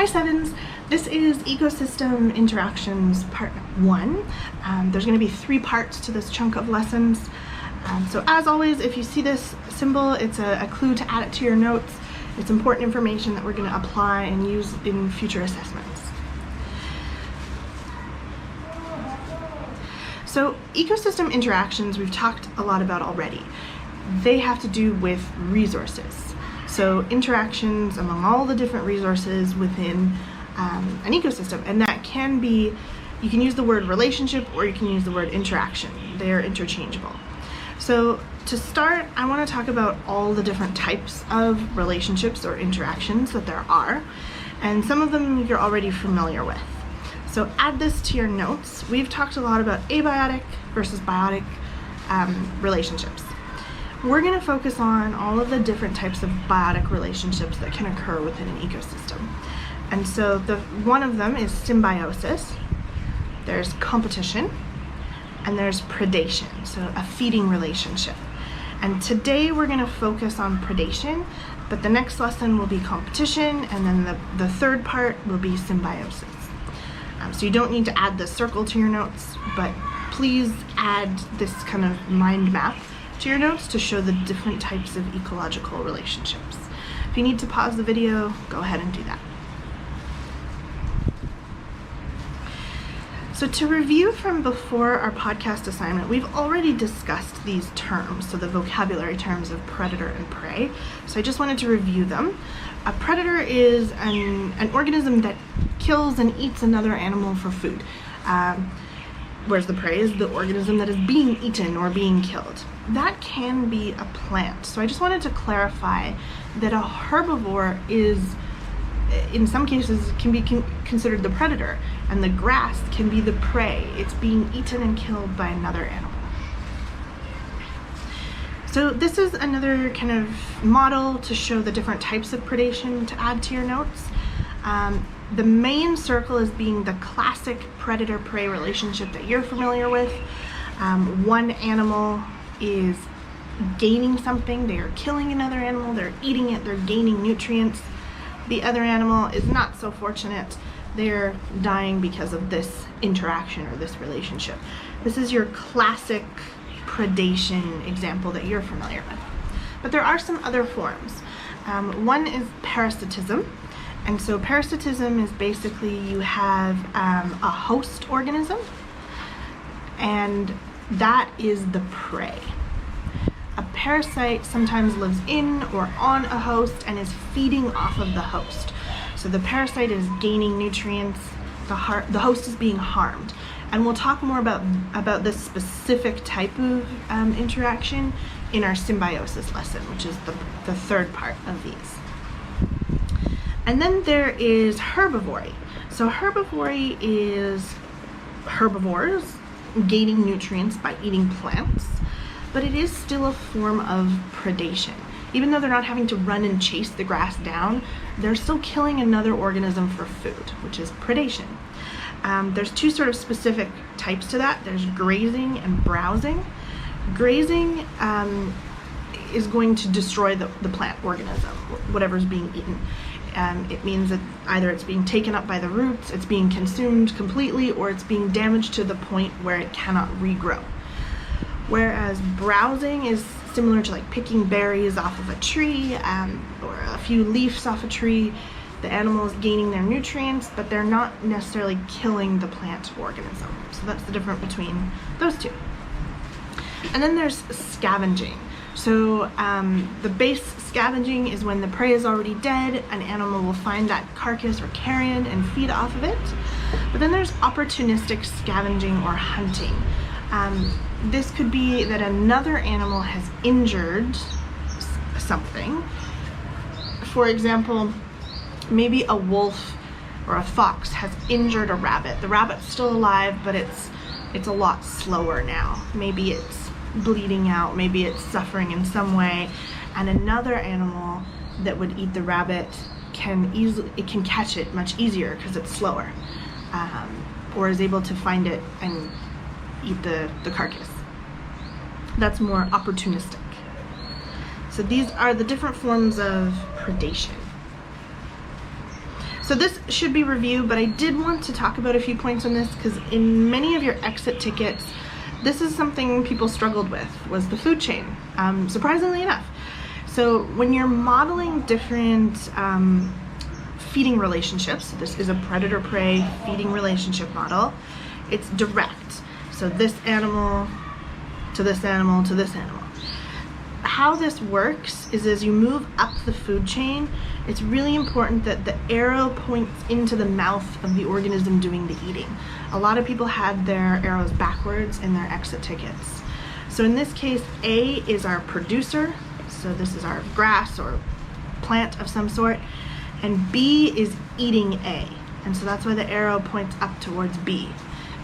Hi Sevens, this is Ecosystem Interactions Part 1. There's going to be 3 parts to this chunk of lessons. So as always, if you see this symbol, it's a clue to add it to your notes. It's important information that we're going to apply and use in future assessments. So ecosystem interactions we've talked a lot about already. They have to do with resources. So interactions among all the different resources within an ecosystem, and that can be, you can use the word relationship or you can use the word interaction. They are interchangeable. So to start, I want to talk about all the different types of relationships or interactions that there are, and some of them you're already familiar with. So add this to your notes. We've talked a lot about abiotic versus biotic relationships. We're going to focus on all of the different types of biotic relationships that can occur within an ecosystem. And so one of them is symbiosis, there's competition, and there's predation, so a feeding relationship. And today we're going to focus on predation, but the next lesson will be competition, and then the third part will be symbiosis. So you don't need to add this circle to your notes, but please add this kind of mind map to your notes to show the different types of ecological relationships. If you need to pause the video, go ahead and do that. So to review from before our podcast assignment, we've already discussed these terms, so the vocabulary terms of predator and prey. So I just wanted to review them. A predator is an organism that kills and eats another animal for food. Whereas the prey is the organism that is being eaten or being killed. That can be a plant. So I just wanted to clarify that a herbivore is, in some cases, can be considered the predator, and the grass can be the prey. It's being eaten and killed by another animal. So this is another kind of model to show the different types of predation to add to your notes. The main circle is being the classic predator-prey relationship that you're familiar with. One animal is gaining something, they are killing another animal, they're eating it, they're gaining nutrients. The other animal is not so fortunate, they're dying because of this interaction or this relationship. This is your classic predation example that you're familiar with. But there are some other forms. One is parasitism. And so parasitism is basically you have a host organism, and that is the prey. A parasite sometimes lives in or on a host and is feeding off of the host. So the parasite is gaining nutrients, the host is being harmed. And we'll talk more about this specific type of interaction in our symbiosis lesson, which is the third part of these. And then there is herbivory. So herbivory is herbivores gaining nutrients by eating plants, but it is still a form of predation. Even though they're not having to run and chase the grass down, they're still killing another organism for food, which is predation. There's 2 sort of specific types to that. There's grazing and browsing. Grazing is going to destroy the plant organism, whatever's being eaten. It means that either it's being taken up by the roots, it's being consumed completely, or it's being damaged to the point where it cannot regrow. Whereas browsing is similar to like picking berries off of a tree or a few leaves off a tree. The animal is gaining their nutrients, but they're not necessarily killing the plant organism. So that's the difference between those 2. And then there's scavenging. So the base scavenging is when the prey is already dead, an animal will find that carcass or carrion and feed off of it. But then there's opportunistic scavenging or hunting. This could be that another animal has injured something. For example, maybe a wolf or a fox has injured a rabbit. The rabbit's still alive, but it's a lot slower now. Maybe it's bleeding out, maybe it's suffering in some way, and another animal that would eat the rabbit can catch it much easier because it's slower, or is able to find it and eat the carcass. That's more opportunistic. So these are the different forms of predation. So this should be review, but I did want to talk about a few points on this because in many of your exit tickets, this is something people struggled with, was the food chain, surprisingly enough. So when you're modeling different feeding relationships, this is a predator-prey feeding relationship model, it's direct. So this animal to this animal to this animal. How this works is as you move up the food chain, it's really important that the arrow points into the mouth of the organism doing the eating. A lot of people had their arrows backwards in their exit tickets. So in this case, A is our producer, so this is our grass or plant of some sort, and B is eating A, and so that's why the arrow points up towards B.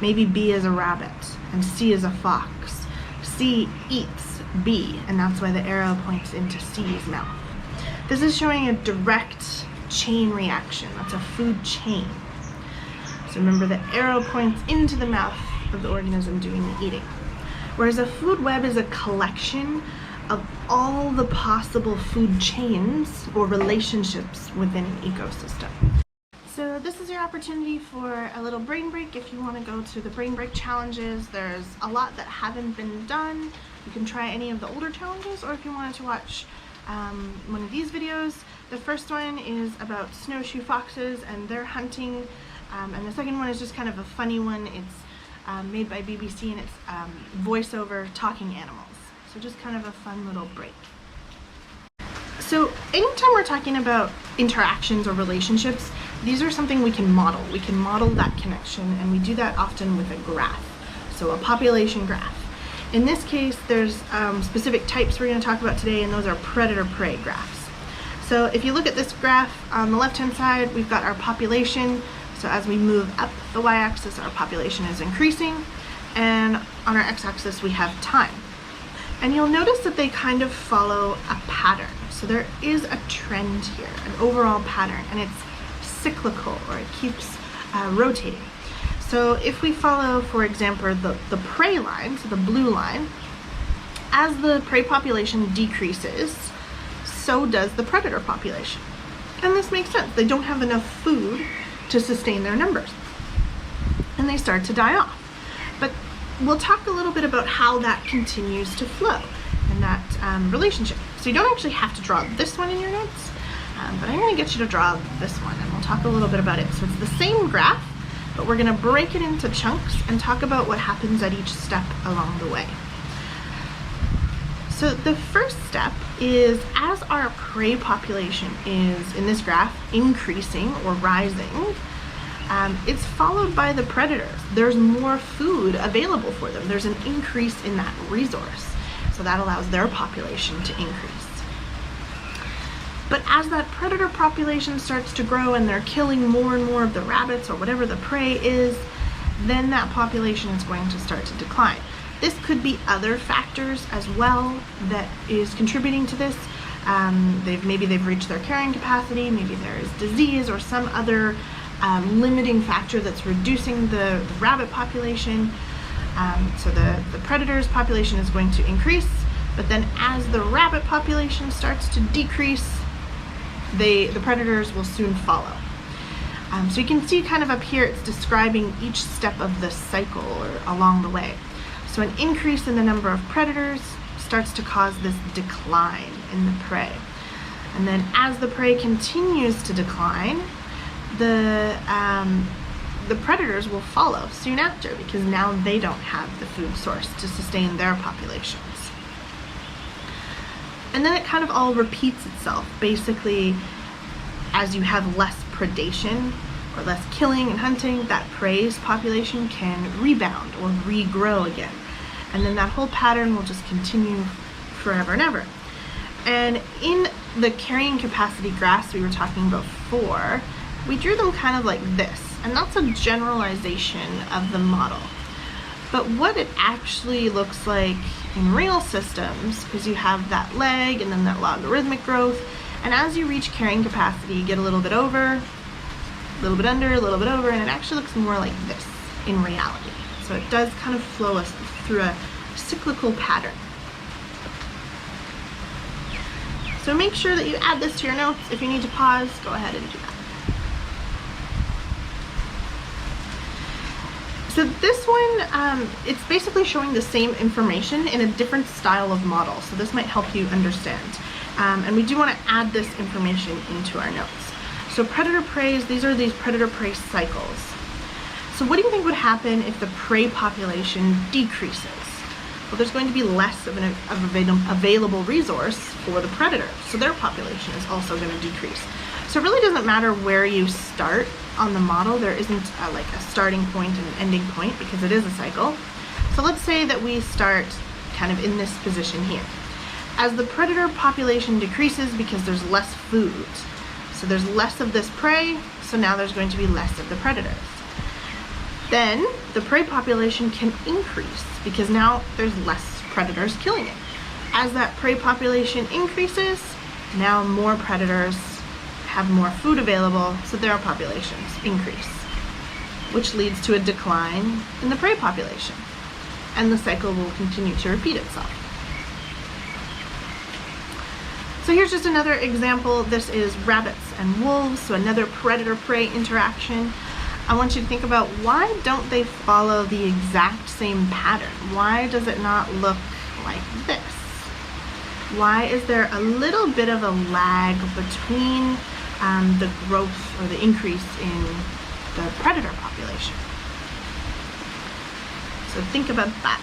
Maybe B is a rabbit, and C is a fox. C eats B, and that's why the arrow points into C's mouth. This is showing a direct chain reaction. That's a food chain. So remember, the arrow points into the mouth of the organism doing the eating. Whereas a food web is a collection of all the possible food chains or relationships within an ecosystem. So this is your opportunity for a little brain break. If you want to go to the brain break challenges, there's a lot that haven't been done. You can try any of the older challenges, or if you wanted to watch one of these videos. The first one is about snowshoe foxes and their hunting, and the second one is just kind of a funny one. It's made by BBC, and it's voiceover talking animals. So just kind of a fun little break. So anytime we're talking about interactions or relationships, these are something we can model. We can model that connection, and we do that often with a graph. So a population graph. In this case, there's specific types we're going to talk about today, and those are predator-prey graphs. So if you look at this graph, on the left-hand side, we've got our population. So as we move up the y-axis, our population is increasing, and on our x-axis, we have time. And you'll notice that they kind of follow a pattern. So there is a trend here, an overall pattern, and it's cyclical, or it keeps rotating. So if we follow, for example, the prey line, so the blue line, as the prey population decreases, so does the predator population. And this makes sense. They don't have enough food to sustain their numbers, and they start to die off. But we'll talk a little bit about how that continues to flow and that relationship. So you don't actually have to draw this one in your notes, but I'm going to get you to draw this one, and we'll talk a little bit about it. So it's the same graph, but we're going to break it into chunks and talk about what happens at each step along the way. So the first step is, as our prey population is, in this graph, increasing or rising, it's followed by the predators. There's more food available for them. There's an increase in that resource. So that allows their population to increase. But as that predator population starts to grow and they're killing more and more of the rabbits or whatever the prey is, then that population is going to start to decline. This could be other factors as well that is contributing to this. Maybe they've reached their carrying capacity, maybe there is disease or some other limiting factor that's reducing the rabbit population. So the predator's population is going to increase, but then as the rabbit population starts to decrease, the predators will soon follow. So you can see kind of up here, it's describing each step of the cycle or along the way. So an increase in the number of predators starts to cause this decline in the prey. And then as the prey continues to decline, the predators will follow soon after, because now they don't have the food source to sustain their populations. And then it kind of all repeats itself. Basically, as you have less predation or less killing and hunting, that prey's population can rebound or regrow again. And then that whole pattern will just continue forever and ever. And in the carrying capacity graphs we were talking about before, we drew them kind of like this. And that's a generalization of the model. But what it actually looks like in real systems, because you have that leg and then that logarithmic growth, and as you reach carrying capacity, you get a little bit over, a little bit under, a little bit over, and it actually looks more like this in reality. So it does kind of flow us through a cyclical pattern. So make sure that you add this to your notes. If you need to pause, go ahead and do that. So this one, it's basically showing the same information in a different style of model. So this might help you understand. And we do want to add this information into our notes. So predator-preys, these are these predator-prey cycles. So what do you think would happen if the prey population decreases? Well, there's going to be less of an available resource for the predator, so their population is also going to decrease. So it really doesn't matter where you start on the model. There isn't like a starting point and an ending point because it is a cycle. So let's say that we start kind of in this position here. As the predator population decreases because there's less food, so there's less of this prey, so now there's going to be less of the predators. Then the prey population can increase because now there's less predators killing it. As that prey population increases, now more predators have more food available, so their populations increase, which leads to a decline in the prey population. And the cycle will continue to repeat itself. So here's just another example. This is rabbits and wolves, so another predator-prey interaction. I want you to think about, why don't they follow the exact same pattern? Why does it not look like this? Why is there a little bit of a lag between the growth or the increase in the predator population? So think about that.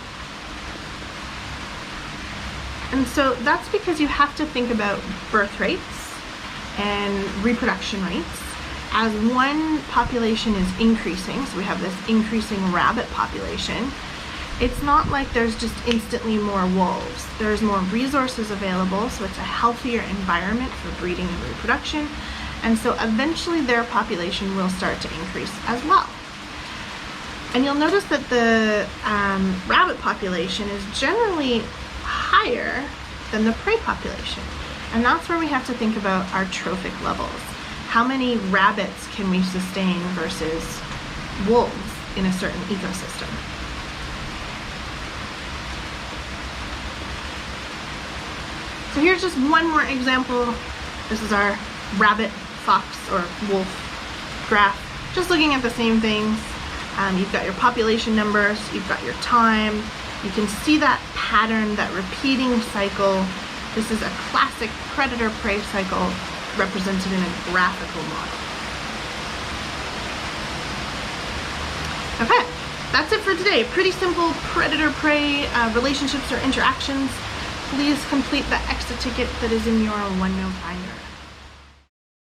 And so that's because you have to think about birth rates and reproduction rates. As one population is increasing, so we have this increasing rabbit population, it's not like there's just instantly more wolves. There's more resources available, so it's a healthier environment for breeding and reproduction. And so eventually their population will start to increase as well. And you'll notice that the rabbit population is generally higher than the prey population. And that's where we have to think about our trophic levels. How many rabbits can we sustain versus wolves in a certain ecosystem? So here's just one more example. This is our rabbit, fox, or wolf graph. Just looking at the same things. You've got your population numbers, you've got your time. You can see that pattern, that repeating cycle. This is a classic predator-prey cycle represented in a graphical model. Okay, that's it for today. Pretty simple predator-prey relationships or interactions. Please complete the extra ticket that is in your OneNote binder.